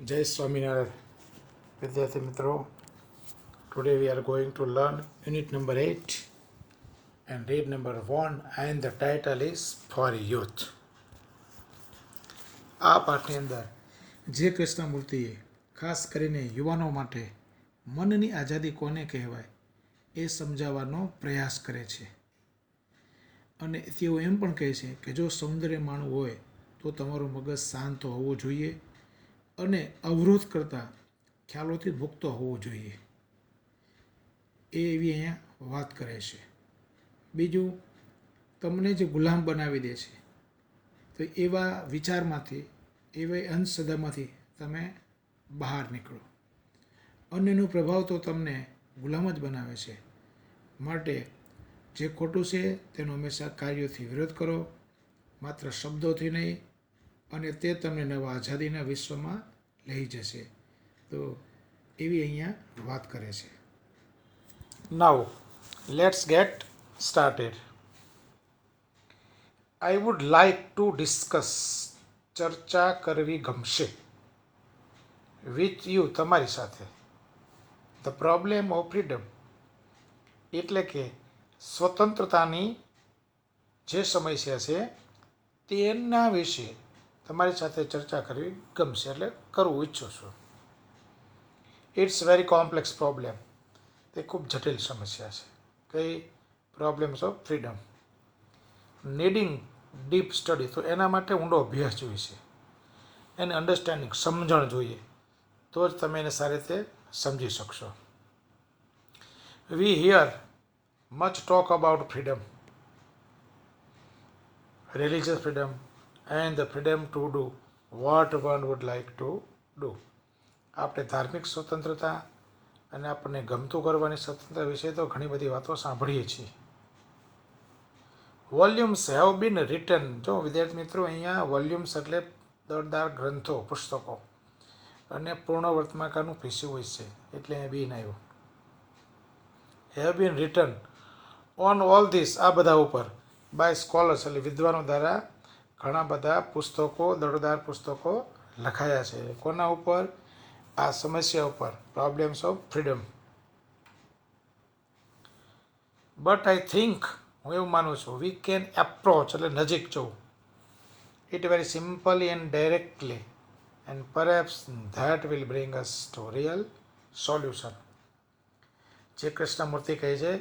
Jai Swaminarayan. Vidyarthi Mitro, today we are going to learn unit number 8 and read number 1 and the title is For Youth. આ પાઠની અંદર જે કૃષ્ણમૂર્તિએ ખાસ કરીને યુવાનો માટે મનની આઝાદી કોને કહેવાય એ સમજાવવાનો પ્રયાસ કરે છે અને તેઓ એમ પણ કહે છે કે જો સૌંદર્ય માણવું હોય તો તમારું મગજ શાંત હોવું જોઈએ અને અવરોધ કરતા ખ્યાલોથી મુક્ત હોવું જોઈએ એ એવી અહીંયા વાત કરે છે. બીજું, તમને જે ગુલામ બનાવી દે છે તો એવા વિચારમાંથી, એવા અંધશ્રદ્ધામાંથી તમે બહાર નીકળો. અન્યનો પ્રભાવ તો તમને ગુલામ જ બનાવે છે, માટે જે ખોટું છે તેનો હંમેશા કાર્યોથી વિરોધ કરો, માત્ર શબ્દોથી નહીં, અને તે તમને નવા આઝાદીના વિશ્વમાં લઈ જશે. તો એવી અહીંયા વાત કરે છે. Now, let's get started. I would like to discuss, ચર્ચા કરવી ગમશે, with you, તમારી સાથે, the problem of freedom, એટલે કે સ્વતંત્રતાની જે સમસ્યા છે તેના વિશે તમારી સાથે ચર્ચા કરવી ગમશે, એટલે કરવું ઈચ્છો છો. ઇટ્સ વેરી કોમ્પ્લેક્સ પ્રોબ્લેમ, તે ખૂબ જટિલ સમસ્યા છે. કઈ? Problems of freedom. Needing deep study, તો એના માટે ઊંડો અભ્યાસ જોઈશે, એને અન્ડરસ્ટેન્ડિંગ, સમજણ જોઈએ, તો જ તમે એને સારી રીતે સમજી શકશો. We hear much talk about freedom, religious freedom and the freedom to do what one would like to do. આપણે ધાર્મિક સ્વતંત્રતા અને આપણને ગમતું કરવાની સ્વતંત્રતા વિશે તો ઘણી બધી વાતો સાંભળીએ છીએ. વોલ્યુમ્સ હેવ બીન રિટન, જો વિદ્યાર્થી મિત્રો, અહીંયા વોલ્યુમ્સ એટલે દરદાર ગ્રંથો, પુસ્તકો, અને પૂર્ણ વર્તમાનકાળનું પીસ્યું હોય છે, એટલે અહીંયા બીન આવ્યું. Have been return on all this, આ બધા ઉપર, બાય સ્કોલર્સ, એટલે વિદ્વાનો દ્વારા ઘણા બધા પુસ્તકો, દરદાર પુસ્તકો લખાયા છે. કોના ઉપર? આ સમસ્યા ઉપર, problems of freedom. But I think, હું એવું માનું છું, વી કેન એપ્રોચ, એટલે નજીક જવું, it very simply and directly, and perhaps that will bring us to real solution. જે કૃષ્ણમૂર્તિ કહે છે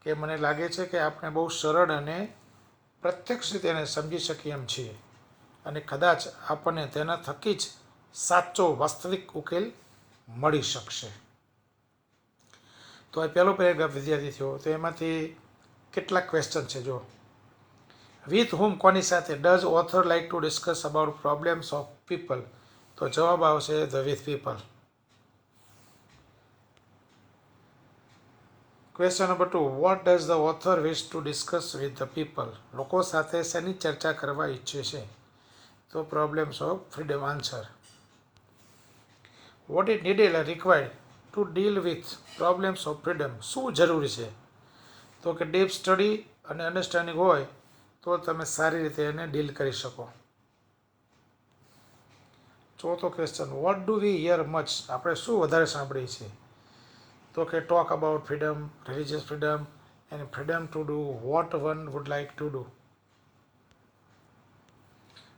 કે મને લાગે છે કે આપણે બહુ સરળ અને પ્રત્યક્ષ રીતે એને સમજી શકીએ એમ છીએ, અને કદાચ આપણને તેના થકી જ સાચો વાસ્તવિક ઉકેલ મળી શકશે. તો આ પહેલો પેરેગ્રાફ વિદ્યાર્થી થયો, તો એમાંથી કેટલાક ક્વેશ્ચન છે. જો, વિથ હુમ, કોની સાથે, does author like to discuss about problems of people, તો જવાબ આવશે the with people. Question number 2, what does the author wish to discuss with the people, લોકો સાથે શેની ચર્ચા કરવા ઈચ્છે છે, તો problems of freedom. Answer, what it needed required to deal with problems of freedom, શું જરૂરી છે, તો કે ડીપ સ્ટડી અને અન્ડરસ્ટેન્ડિંગ હોય તો તમે સારી રીતે એને ડીલ કરી શકો. ચોથો question, what do we hear much, આપણે શું વધારે સાંભળીએ છીએ, તો કે talk about freedom, religious freedom and freedom to do what one would like to do.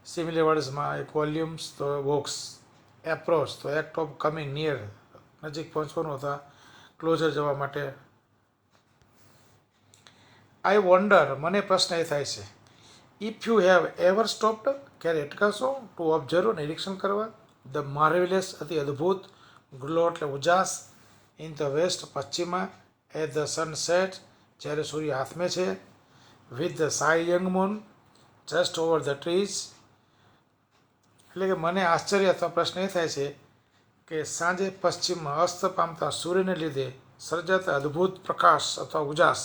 Similar વર્ડ્સમાં એક વોલ્યુમ્સ, તો બુક્સ, એપ્રોચ, તો એક્ટ ઓફ કમિંગ નિયર, નજીક પહોંચવાનું હતા, ક્લોઝર જવા માટે. આઈ વન્ડર, મને પ્રશ્ન એ થાય છે, if you have ever stopped, ક્યારે અટકાશો, ટુ ઓબ્ઝર્વ, નિરીક્ષણ કરવા, ધ માર્વેલિયસ, અતિ અદ્ભુત, ગ્લો એટલે ઉજાસ, ઇન ધ વેસ્ટ, પશ્ચિમમાં, એટ ધ સનસેટ, જ્યારે સૂર્ય હાથમે છે, with the shy young moon, just over the trees. એટલે કે મને આશ્ચર્ય અથવા પ્રશ્ન એ થાય છે કે સાંજે પશ્ચિમમાં અસ્ત પામતા સૂર્યને લીધે સર્જાતા અદ્ભુત પ્રકાશ અથવા ઉજાસ,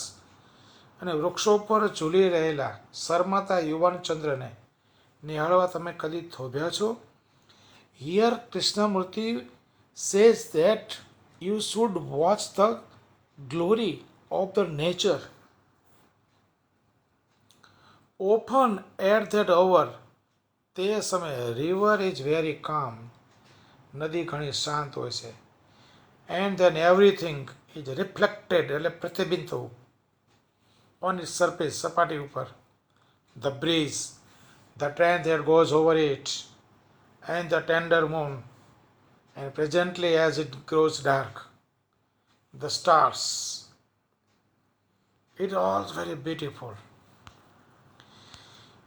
અને વૃક્ષો પર ઝૂલી રહેલા શરમાતા યુવાન ચંદ્રને નિહાળવા તમે કદી થોભ્યા છો? Here Krishnamurti says that you should watch the glory of the nature. Often at that hour, તે સમયે રિવર ઇઝ વેરી કામ, નદી ઘણી શાંત હોય છે. And then everything is reflected એટલે પ્રતિબિંબ થવું ઓન ઇટ સરફેસ સપાટી ઉપર. The breeze, the train that goes over it and the tender moon and presently as it grows dark the stars it all very beautiful.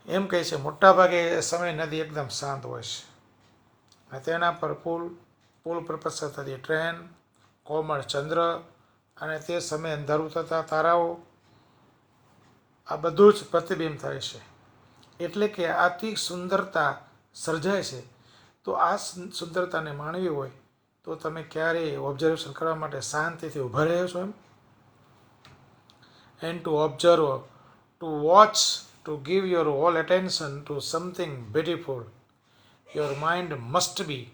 એમ કહે છે મોટાભાગે સમય નદી એકદમ શાંત હોય છે અને તેના પર પુલ પર પસાર થતી ટ્રેન, કોમળ ચંદ્ર અને તે સમયે અંધારું થતા તારાઓ, આ બધું જ પ્રતિબિંબ થાય છે. એટલે કે આથી સુંદરતા સર્જાય છે. તો આ સુંદરતાને માણવી હોય તો તમે ક્યારેય ઓબ્ઝર્વેશન કરવા માટે શાંતિથી ઊભા રહ્યો છો એમ. And to observe, to watch, to give your whole attention to something beautiful, your mind must be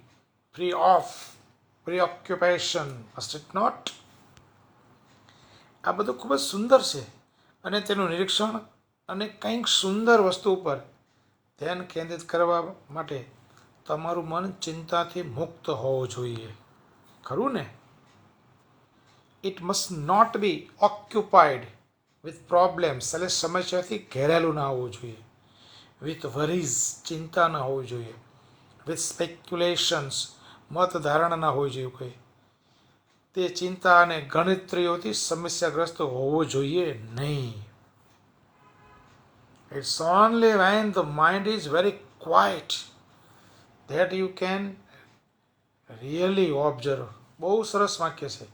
free of preoccupation, must it not? આ બધું ખૂબ જ સુંદર છે અને તેનું નિરીક્ષણ અને કંઈક સુંદર વસ્તુ ઉપર ધ્યાન કેન્દ્રિત કરવા માટે તમારું મન ચિંતાથી મુક્ત હોવું જોઈએ. ખરું ને? It must not be occupied with problems એટલે સમસ્યાથી ઘેરાયેલું ના હોવું જોઈએ. વિથ વરીઝ ચિંતા ના હોવી જોઈએ. વિથ સ્પેક્યુલેશન્સ મત ધારણા ના હોવી જોઈએ. કોઈ તે ચિંતા અને ગણતરીઓથી સમસ્યાગ્રસ્ત હોવો જોઈએ નહીં. It's only when the mind is very quiet that you can really observe. બહુ સરસ વાક્ય છે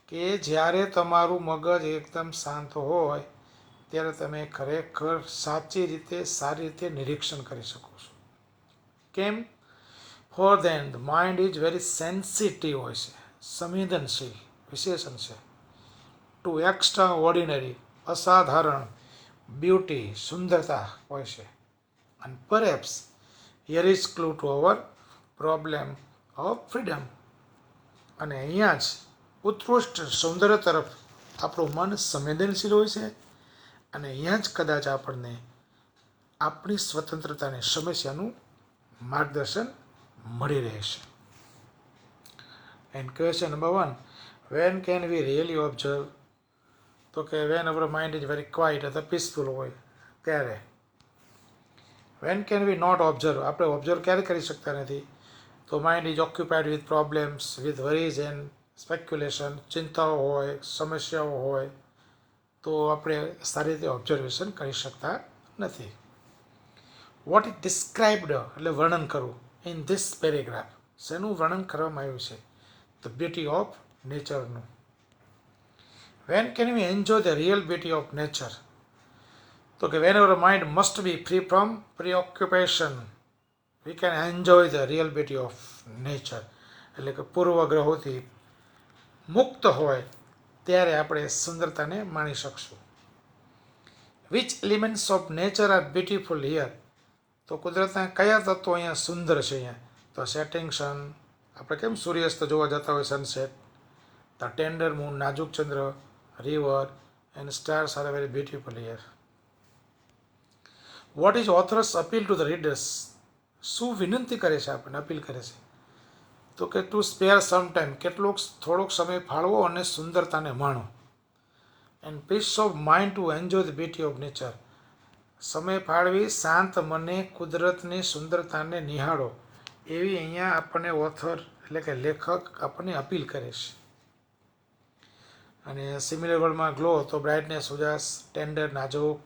કે જ્યારે તમારું મગજ એકદમ શાંત હોય ત્યારે તમે ખરેખર સાચી રીતે સારી રીતે નિરીક્ષણ કરી શકો છો. કેમ? For then the mind is very sensitive હોય છે, સંવેદનશીલ વિશેષણ છે. ટુ એક્સ્ટ્રા ઓર્ડિનરી અસાધારણ બ્યુટી સુંદરતા હોય છે. અને perhaps here is clue to our problem of freedom. અને અહીંયા જ ઉત્કૃષ્ટ સૌંદર્ય તરફ આપણું મન સંવેદનશીલ હોય છે અને અહીંયા જ કદાચ આપણને આપણી સ્વતંત્રતાની સમસ્યાનું માર્ગદર્શન મળી રહેશે. And question number 1, when can we really observe? તો કે when our mind is very quiet અથવા પીસફુલ હોય ત્યારે. When can we not observe? આપણે ઓબ્ઝર્વ ક્યારે કરી શકતા નથી? તો mind is occupied with problems, with worries and speculation, ચિંતાઓ હોય, સમસ્યાઓ હોય તો આપણે સારી રીતે ઓબ્ઝર્વેશન કરી શકતા નથી. વોટ ઇઝ ડિસ્ક્રાઇબ્ડ એટલે વર્ણન કરવું ઇન ધીસ પેરેગ્રાફ. શેનું વર્ણન કરવામાં આવ્યું છે? ધ બ્યુટી ઓફ નેચરનું. When can we enjoy the real beauty of nature? તો કે when our mind must be free from preoccupation we can enjoy the real beauty of nature. એટલે કે પૂર્વગ્રહોથી મુક્ત હોય ત્યારે આપણે સુંદરતાને માણી શકશું. Which elements of nature are beautiful here? તો કુદરતના કયા તત્વો અહીંયા સુંદર છે? અહીંયા તો સેટિંગ સન, આપણે કેમ સૂર્યાસ્ત જોવા જતા હોય સનસેટ, ધ ટેન્ડર મૂન નાજુક ચંદ્ર, river and stars are very beautiful here. What is author's appeal to the readers? શું વિનંતી કરે છે આપણને, અપીલ કરે છે? તો કે ટુ સ્પેર સમ ટાઈમ, થોડોક સમય ફાળવો અને સુંદરતાને માણો. And peace of mind to enjoy the beauty of nature. સમય ફાળવી શાંત મને કુદરતની સુંદરતાને નિહાળો એવી અહીંયા આપણને ઓથર એટલે કે લેખક આપણને અપીલ કરે છે. અને સિમિલર વર્ડમાં ગ્લો તો બ્રાઇટનેસ ઉજાસ, ટેન્ડર નાજુક,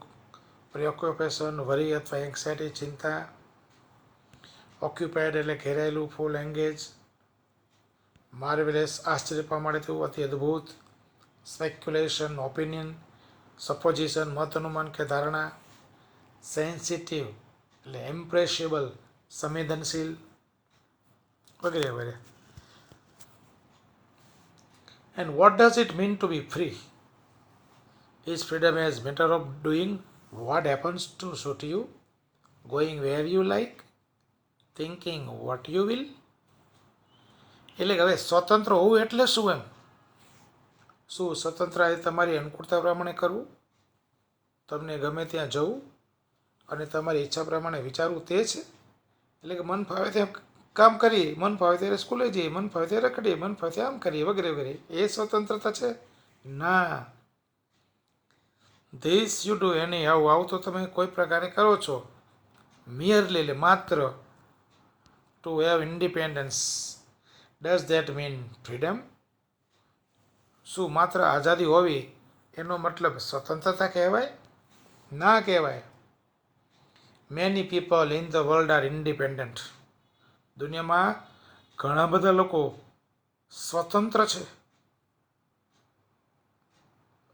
પ્રીઓક્યુપેશન વરી અથવા એન્ઝાયટી ચિંતા, ઓક્યુપાઈડ એટલે ઘેરાયેલું ફૂલ એંગેજ, માર્વેલસ આશ્ચર્ય પામવા તેવું અતિ અદ્ભુત, સ્પેક્યુલેશન ઓપિનિયન, સપોઝિશન મત અનુમાન કે ધારણા, સેન્સિટિવ એટલે ઇમ્પ્રેશેબલ સંવેદનશીલ વગેરે વગેરે. And what does it mean to be free? Is freedom as matter of doing what happens to suit you, going where you like, thinking what you will? એટલે કે હવે સ્વતંત્ર હોવું એટલે શું એમ? શું સ્વતંત્ર એ તમારી અનુકૂળતા પ્રમાણે કરવું, તમને ગમે ત્યાં જવું અને તમારી ઈચ્છા પ્રમાણે વિચારવું તે છે? એટલે કે મન ફાવે ત્યાં કામ કરીએ, મન ફાવે ત્યારે સ્કૂલે જઈએ, મન ફાવે ત્યારે રખડીએ, મન ફાવે ત્યારે આમ કરીએ વગેરે વગેરે. એ સ્વતંત્રતા છે? ના. ધીસ યુ ડુ એની આવું તો તમે કોઈ પ્રકારે કરો છો. મિયરલી માત્ર to have independence. Does that mean freedom? શું માત્ર આઝાદી હોવી એનો મતલબ સ્વતંત્રતા કહેવાય? ના કહેવાય. Many people in the world are independent. દુનિયામાં ઘણા બધા લોકો સ્વતંત્ર છે,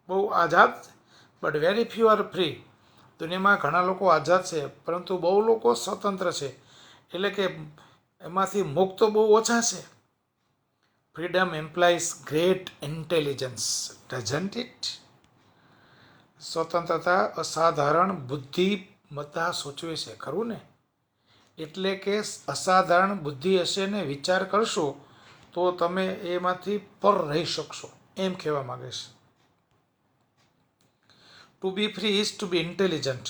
બહુ આઝાદ, but very few are free. દુનિયામાં ઘણા લોકો આઝાદ છે, પરંતુ બહુ લોકો સ્વતંત્ર છે, એટલે કે એમાંથી મુક્ત બહુ ઓછા છે. Freedom employs great intelligence, doesn't it? સ્વતંત્રતા અસાધારણ બુદ્ધિમત્તા સૂચવે છે, ખરું ને? એટલે કે અસાધારણ બુદ્ધિ હશે ને વિચાર કરશો તો તમે એમાંથી પર રહી શકશો, એમ કહેવા માંગે છે. To be free is to be intelligent,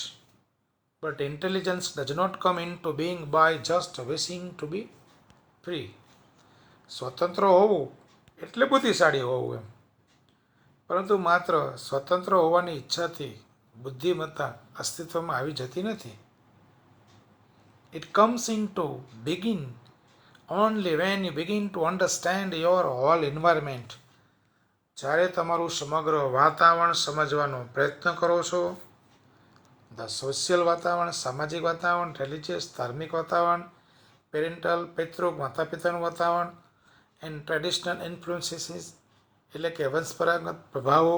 but intelligence does not come in to being by just wishing to be free. સ્વતંત્ર હોવું એટલે બુદ્ધિશાળી હોવું એમ, પરંતુ માત્ર સ્વતંત્ર હોવાની ઈચ્છાથી બુદ્ધિમત્તા અસ્તિત્વમાં આવી જતી નથી. It comes into begin only when you begin to understand your whole environment. જ્યારે તમારું સમગ્ર વાતાવરણ સમજવાનો પ્રયત્ન કરો છો, ધ સોશિયલ વાતાવરણ, સામાજિક વાતાવરણ, રિલિજિયસ ધાર્મિક વાતાવરણ, પેરેન્ટલ પિતૃક માતા પિતાનું વાતાવરણ, એન્ડ ટ્રેડિશનલ ઇન્ફ્લુઅન્સીસ એટલે કે વંશપરાગત પ્રભાવો,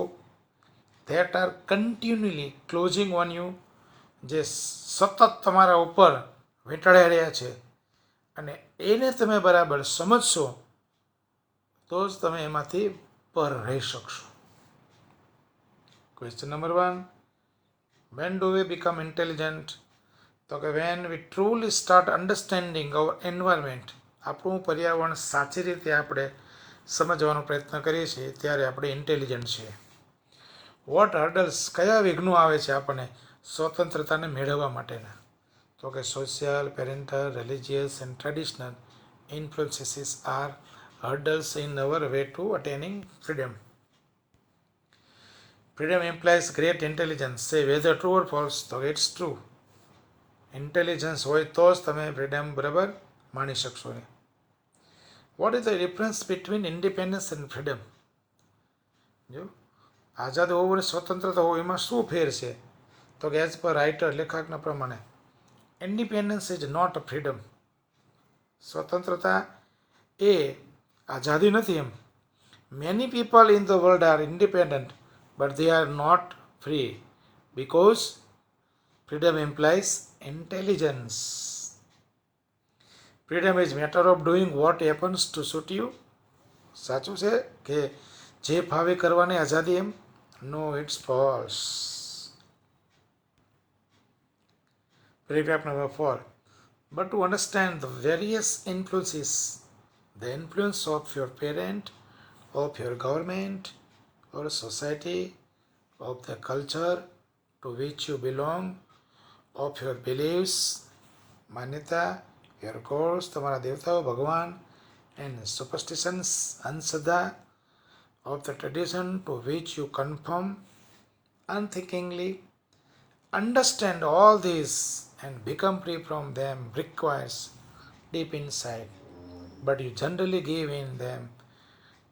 that are continually closing on you, જે સતત તમારા ઉપર વીંટળાઈ રહ્યા છે, અને એને તમે બરાબર સમજશો તો જ તમે એમાંથી પર રહી શકશો. Question number 1, when do we become intelligent? તો કે when we truly start understanding our environment. આપણું પર્યાવરણ સાચી રીતે આપણે સમજવાનો પ્રયત્ન કરીએ છીએ ત્યારે આપણે ઇન્ટેલિજન્ટ છીએ. વોટ હર્ડલ્સ, કયા વિઘ્નો આવે છે આપણને સ્વતંત્રતાને મેળવવા માટેના? તો કે social, parental, religious and traditional influences are hurdles in our way to attaining freedom. Freedom implies great intelligence. Say whether true or false, તો it's true. ઇન્ટેલિજન્સ હોય તો જ તમે ફ્રીડમ બરાબર માણી શકશો ને. Vote is the difference between independence and freedom? જો આઝાદ હોવું અને સ્વતંત્રતા હોવું એમાં શું ફેર છે? તો કે એઝ પર રાઇટર, લેખકના પ્રમાણે independence is not a freedom. સ્વતંત્રતા એ આઝાદી નથી એમ. Many people in the world are independent but they are not free because freedom employs intelligence. Freedom is matter of doing what happens to suit you. સાચું છે કે જે ફાવે કરવાની આઝાદી એમ? No, it's false. Paragraph number 4. But to understand the various influences, the influence of your parent, of your government or society, of the culture to which you belong, of your beliefs, માન્યતા, your gods, તમારા દેવતાઓ, ભગવાન, and superstitions, અંધશ્રદ્ધા, of the tradition to which you conform unthinkingly, understand all these and become free from them requires deep insight, but you generally give in them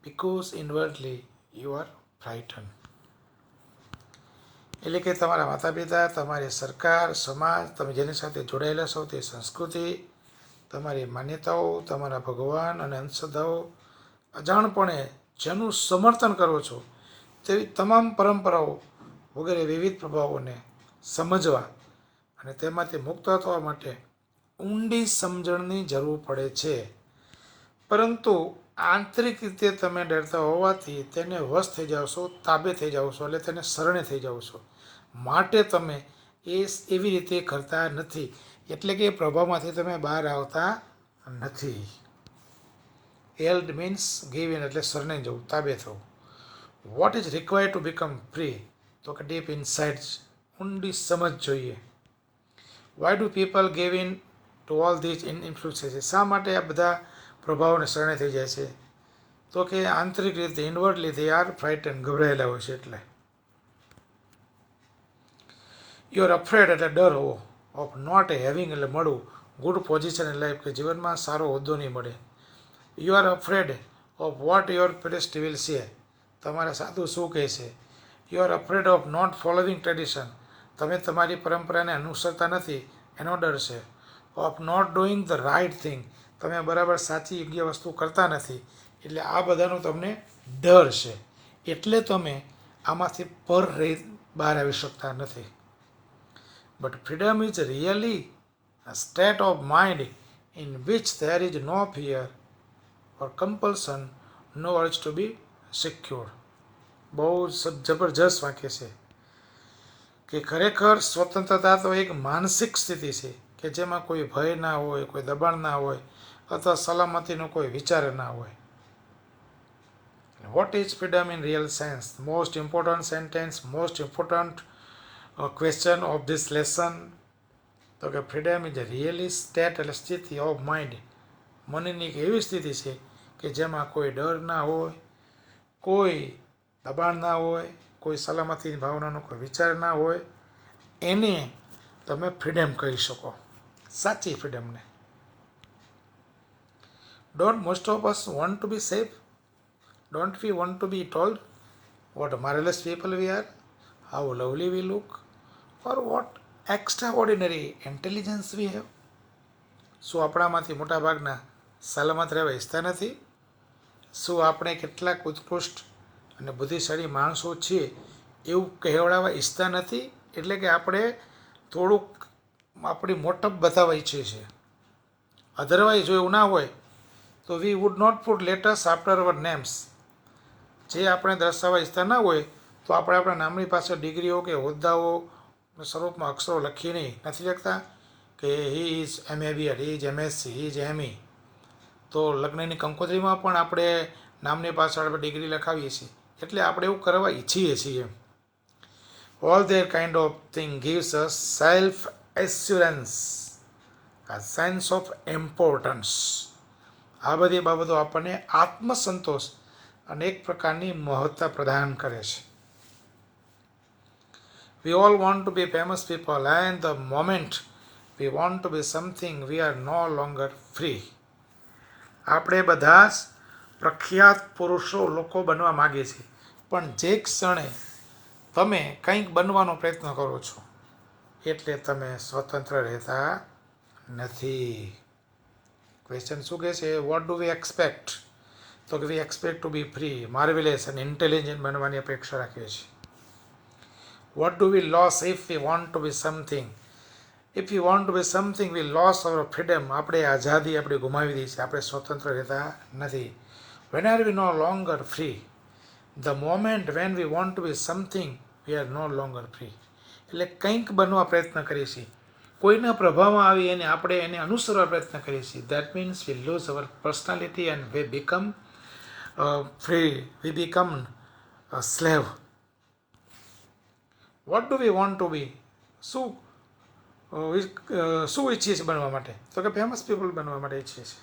because inwardly you are frightened. એટલે કે તમારા માતા પિતા, તમારી સરકાર, સમાજ, તમે જેની સાથે જોડાયેલા છો તે સંસ્કૃતિ, તમારી માન્યતાઓ, તમારા ભગવાન અને અંધશ્રદ્ધાઓ, અજાણપણે જેનું સમર્થન કરો છો તેવી તમામ પરંપરાઓ વગેરે વિવિધ પ્રભાવોને સમજવા અને તેમાંથી મુક્ત થવા માટે ઊંડી સમજણની જરૂર પડે છે. પરંતુ આંતરિક રીતે તમે ડરતા હોવાથી તેને વશ થઈ જાઓ છો, તાબે થઈ જાઓ છો, એટલે તેને શરણે થઈ જાઓ છો. માટે તમે એવી રીતે કરતા નથી, એટલે કે પ્રભાવમાંથી તમે બહાર આવતા નથી. હેલ્ડ મીન્સ ગીવ ઇન એટલે શરણે જવું, તાબે થવું. What is required to become free? તો કે ડીપ ઇનસાઇડ, ઊંડી સમજ જોઈએ. Why do people give in to to all these influences. શા માટે આ બધા પ્રભાવોને શરણે થઈ જાય છે? તો કે આંતરિક રીતે ઇનવર્ડલી દે આર ફ્રાઇટન, ગભરાયેલા હોય છે. એટલે યુ આર અફ્રેડ એટલે ડર હોવો, ઓફ નોટ હેવિંગ એટલે મળવું, ગુડ પોઝિશન ઇન લાઈફ કે જીવનમાં સારો હોદ્દો નહીં મળે. You are afraid of what your priest will say, તમારા સાધુ શું કહેશે. You are afraid of not following tradition, તમે તમારી પરંપરાને અનુસરતા નથી એનો ડર છે. Of not doing the right thing, તમે બરાબર સાચી યોગ્ય વસ્તુ કરતા નથી, એટલે આ બધાનો તમને ડર છે. એટલે તમે આમાંથી બહાર આવી શકતા નથી. But freedom is really a state of mind in which there is no fear or compulsion, no urge to be secure. બહુ જબરજસ્ત વાક્ય છે કે ખરેખર સ્વતંત્રતા તો એક માનસિક સ્થિતિ છે કે જેમાં કોઈ ભય ના હોય, કોઈ દબાણ ના હોય અથવા સલામતીનો કોઈ વિચાર ના હોય. What is freedom in real sense? Most important sentence, most important question of this lesson. તો કે freedom is a really state એટલે સ્થિતિ ઓફ માઇન્ડ, મનની એક એવી સ્થિતિ છે કે જેમાં કોઈ ડર ના હોય, કોઈ દબાણ ના હોય, કોઈ સલામતીની ભાવનાનો કોઈ વિચાર ના હોય, એને તમે ફ્રીડમ કહી શકો, સાચી ફ્રીડમને. Don't most of us want to be safe? Don't we want to be told what marvellous people we are, how lovely we look, or what extra intelligence we have? શું આપણામાંથી મોટાભાગના સલામત રહેવા ઈચ્છતા નથી? શું આપણે કેટલાક ઉત્કૃષ્ટ અને બુદ્ધિશાળી માણસો છીએ એવું કહેવડાવવા ઈચ્છતા નથી? એટલે કે આપણે થોડુંક આપણી મોટપ બતાવવા ઈચ્છીએ છીએ. અધરવાઇઝ જો એવું ના હોય તો we would not put letters after our names. જે આપણે દર્શાવવા ઈચ્છતા ના હોય તો આપણે આપણા નામની પાસે ડિગ્રીઓ કે હોદ્દાઓ સ્વરૂપમાં અક્ષરો લખી નથી લખતા કે he is MA, he is MSc, he is ME. તો લગ્નની કંકોત્રીમાં પણ આપણે નામની પાછળ આપણે ડિગ્રી લખાવીએ છીએ. એટલે આપણે એવું કરવા ઈચ્છીએ છીએ. All their kind of thing gives us self assurance, a sense of importance. આ બધી બાબતો આપણને આત્મસંતોષ અને એક પ્રકારની મહત્તા પ્રદાન કરે છે. We all want to be famous people, and the moment we want to be something, we are no longer free. આપણે બધા જ પ્રખ્યાત પુરુષો લોકો બનવા માગીએ છીએ, પણ જે ક્ષણે તમે કંઈક બનવાનો પ્રયત્ન કરો છો એટલે તમે સ્વતંત્ર રહેતા નથી. ક્વેશ્ચન શું કહે છે? Vote do V expect? તો કે વી એક્સપેક્ટ ટુ બી ફ્રી, માર્વેલેસ અને ઇન્ટેલિજન્ટ બનવાની અપેક્ષા રાખીએ છીએ. What do we lose if we want to be something? If we want to be something, we lost our freedom. આપણે આઝાદી આપણે ગુમાવી દઈએ છીએ, આપણે સ્વતંત્ર રહેતા નથી. When are we no longer free? The moment when we want to be something, we are no longer free. એટલે કંઈક બનવા પ્રયત્ન કરીએ છીએ, કોઈના પ્રભાવમાં આવી અને આપણે એને અનુસરવા પ્રયત્ન કરીએ છીએ. That means we lose our personality and we become free. We become a slave. What do we want to be? શું ઈચ્છીએ છીએ બનવા માટે? તો કે ફેમસ પીપલ બનવા માટે ઈચ્છીએ છીએ.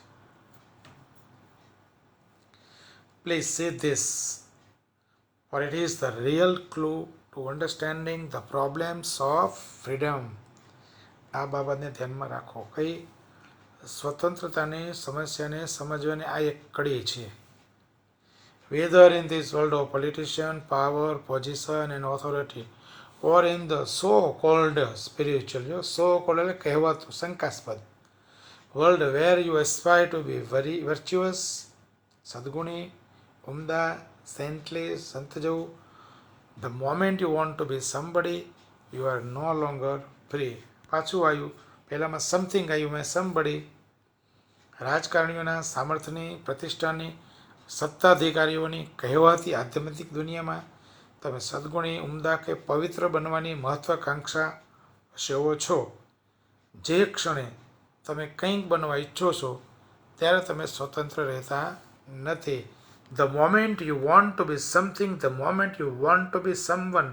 Please see this, for it is the real clue to understanding the problems of freedom. આ બાબતને ધ્યાનમાં રાખો. કઈ? સ્વતંત્રતાની સમસ્યાને સમજવાની આ એક કડી છે. Whether in this world of politician, power, position and authority, or in the so-called spiritual, so-called એટલે કહેવાતું શંકાસ્પદ world where you aspire to be very virtuous, સદગુણી, ઉમદા, saintly, સંત જેવું, the moment you want to be somebody, you are no longer free. પાછું આવ્યું, પહેલામાં something આવ્યું, મેં somebody. રાજકારણીઓના સામર્થ્યની, પ્રતિષ્ઠાની, સત્તાધિકારીઓની કહેવાતી આધ્યાત્મિક દુનિયામાં તમે સદગુણી, ઉમદા કે પવિત્ર બનવાની મહત્વાકાંક્ષા સેવો છો. જે ક્ષણે તમે કંઈક બનવા ઈચ્છો છો ત્યારે તમે સ્વતંત્ર રહેતા નથી. The moment you want to be something, the moment you want to be someone,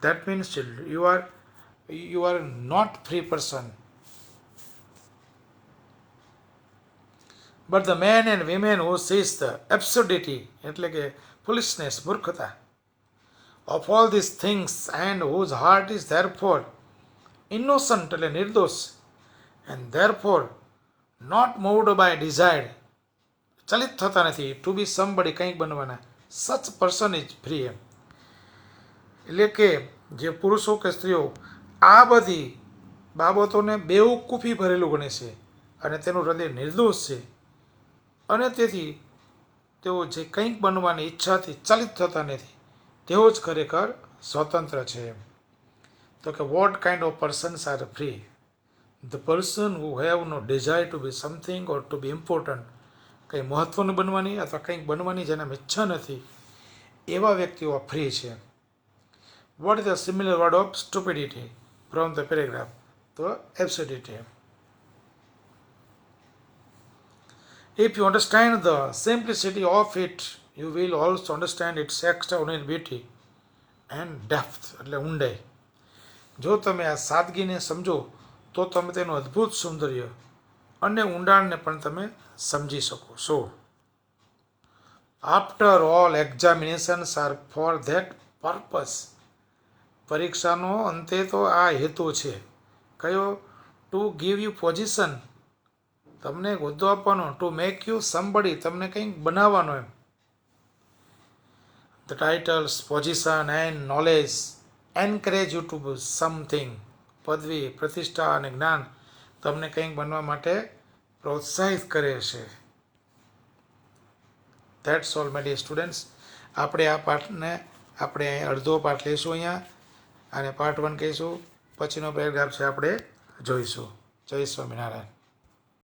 that means you are not free person. But the man and women who sees the absurdity એટલે કે ફુલિશનેસ મૂર્ખતા of all these things and whose heart is therefore innocent એટલે નિર્દોષ and therefore not moved by desire ચલિત થતા નથી two બી somebody કંઈક બનવાના સચ પર્સન ઇઝ ફ્રી એમ એટલે કે જે પુરુષો કે સ્ત્રીઓ આ બધી બાબતોને બેવકૂફી ભરેલું ગણે છે અને તેનું હૃદય નિર્દોષ છે અને તેથી તેઓ જે કંઈક બનવાની ઈચ્છાથી ચલિત થતા નથી તેઓ જ ખરેખર સ્વતંત્ર છે તો કે what kind of persons are free the person who have no desire to be something or to be important કંઈ મહત્ત્વનું બનવાની અથવા કંઈક બનવાની જેનામાં ઈચ્છા નથી એવા વ્યક્તિઓ ફ્રી છે what is the similar word of stupidity from the paragraph તો absurdity If you understand the simplicity of it, you will also understand its extraordinary beauty and depth એટલે ઊંડાઈ જો તમે આ સાદગીને સમજો તો તમે તેનું અદ્ભુત સૌંદર્ય અને ઊંડાણને પણ તમે સમજી શકો છો after all examinations are for that purpose પરીક્ષાનો અંતે તો આ હેતુ છે કયો ટુ ગીવ યુ પોઝિશન તમને હોદ્દો આપવાનો ટુ મેક યુ સમબડી તમને કંઈક બનાવવાનો એમ the titles position and knowledge encourage you to something પદવી પ્રતિષ્ઠા અને જ્ઞાન તમને કંઈક બનવા માટે પ્રોત્સાહિત કરે છે that's all my dear students આપણે આ પાઠને આપણે અડધો પાઠ લઈશું અહીંયા અને પાર્ટ 1 કહીશું પછીનો પેરેગ્રાફ છે આપણે જોઈશું જય સ્વામિનારાયણ